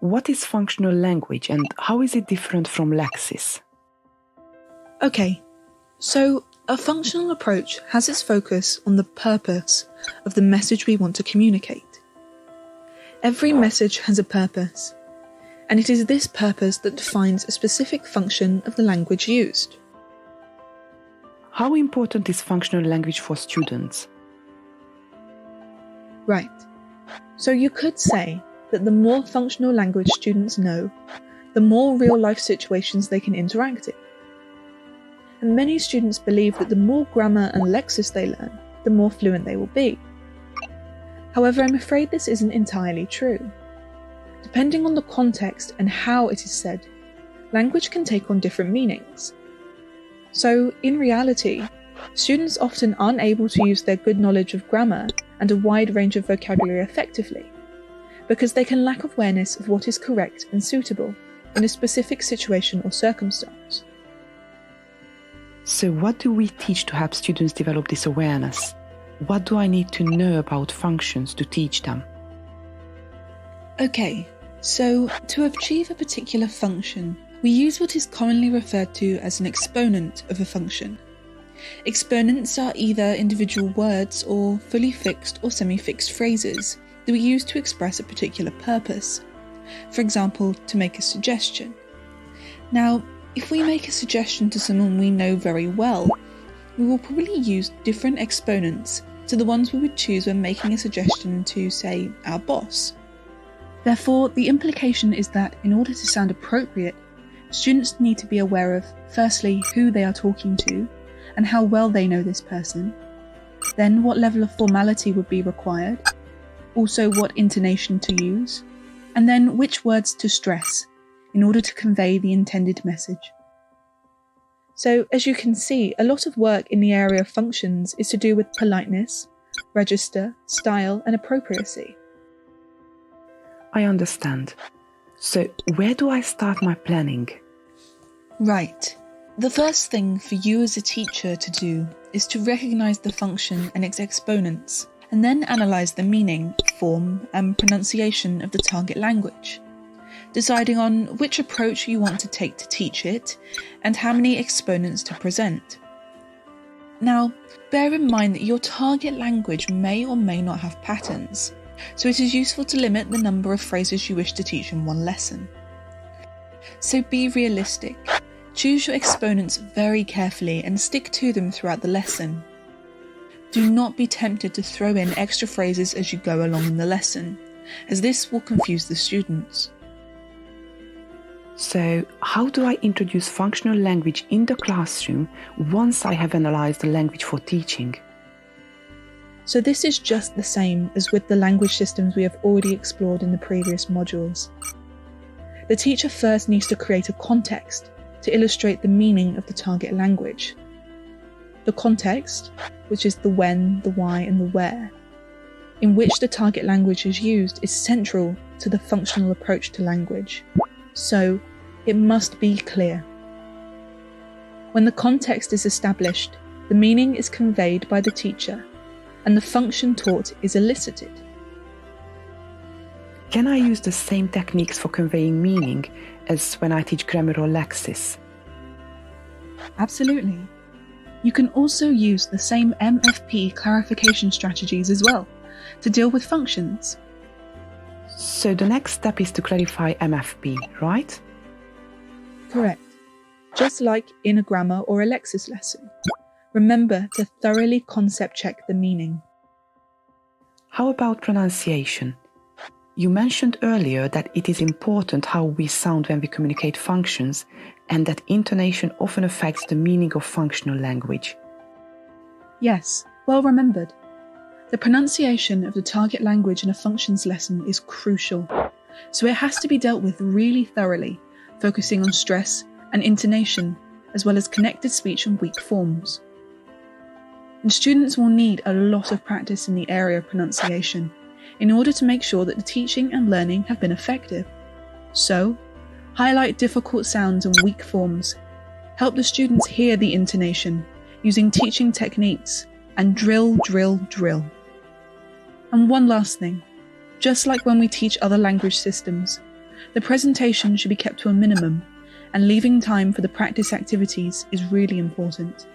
What is functional language and how is it different from lexis? Okay, so a functional approach has its focus on the purpose of the message we want to communicate. Every message has a purpose, and it is this purpose that defines a specific function of the language used. How important is functional language for students? Right. So you could say that the more functional language students know, the more real-life situations they can interact in. And many students believe that the more grammar and lexis they learn, the more fluent they will be. However, I'm afraid this isn't entirely true. Depending on the context and how it is said, language can take on different meanings. So, in reality, students often aren't able to use their good knowledge of grammar and a wide range of vocabulary effectively, because they can lack awareness of what is correct and suitable in a specific situation or circumstance. So what do we teach to help students develop this awareness? What do I need to know about functions to teach them? Okay, so to achieve a particular function, we use what is commonly referred to as an exponent of a function. Exponents are either individual words or fully fixed or semi-fixed phrases that we use to express a particular purpose. For example, to make a suggestion. Now, if we make a suggestion to someone we know very well, we will probably use different exponents to the ones we would choose when making a suggestion to, say, our boss. Therefore, the implication is that in order to sound appropriate, students need to be aware of, firstly, who they are talking to, and how well they know this person, then what level of formality would be required, also what intonation to use, and then which words to stress in order to convey the intended message. So, as you can see, a lot of work in the area of functions is to do with politeness, register, style, and appropriacy. I understand. So, where do I start my planning? Right. The first thing for you as a teacher to do is to recognise the function and its exponents, and then analyse the meaning, form, and pronunciation of the target language, deciding on which approach you want to take to teach it, and how many exponents to present. Now, bear in mind that your target language may or may not have patterns, so it is useful to limit the number of phrases you wish to teach in one lesson. So be realistic. Choose your exponents very carefully and stick to them throughout the lesson. Do not be tempted to throw in extra phrases as you go along in the lesson, as this will confuse the students. So, how do I introduce functional language in the classroom once I have analysed the language for teaching? So this is just the same as with the language systems we have already explored in the previous modules. The teacher first needs to create a context to illustrate the meaning of the target language. The context, which is the when, the why, and the where, in which the target language is used, is central to the functional approach to language. So, it must be clear. When the context is established, the meaning is conveyed by the teacher, and the function taught is elicited. Can I use the same techniques for conveying meaning as when I teach grammar or lexis? Absolutely. You can also use the same MFP clarification strategies as well to deal with functions. So the next step is to clarify MFP, right? Correct. Just like in a grammar or a lexis lesson. Remember to thoroughly concept check the meaning. How about pronunciation? You mentioned earlier that it is important how we sound when we communicate functions and that intonation often affects the meaning of functional language. Yes, well remembered. The pronunciation of the target language in a functions lesson is crucial, so it has to be dealt with really thoroughly, focusing on stress and intonation, as well as connected speech and weak forms. And students will need a lot of practice in the area of pronunciation in order to make sure that the teaching and learning have been effective. So, highlight difficult sounds and weak forms, help the students hear the intonation using teaching techniques, and drill, drill, drill. And one last thing, just like when we teach other language systems, The presentation should be kept to a minimum, and leaving time for the practice activities is really important.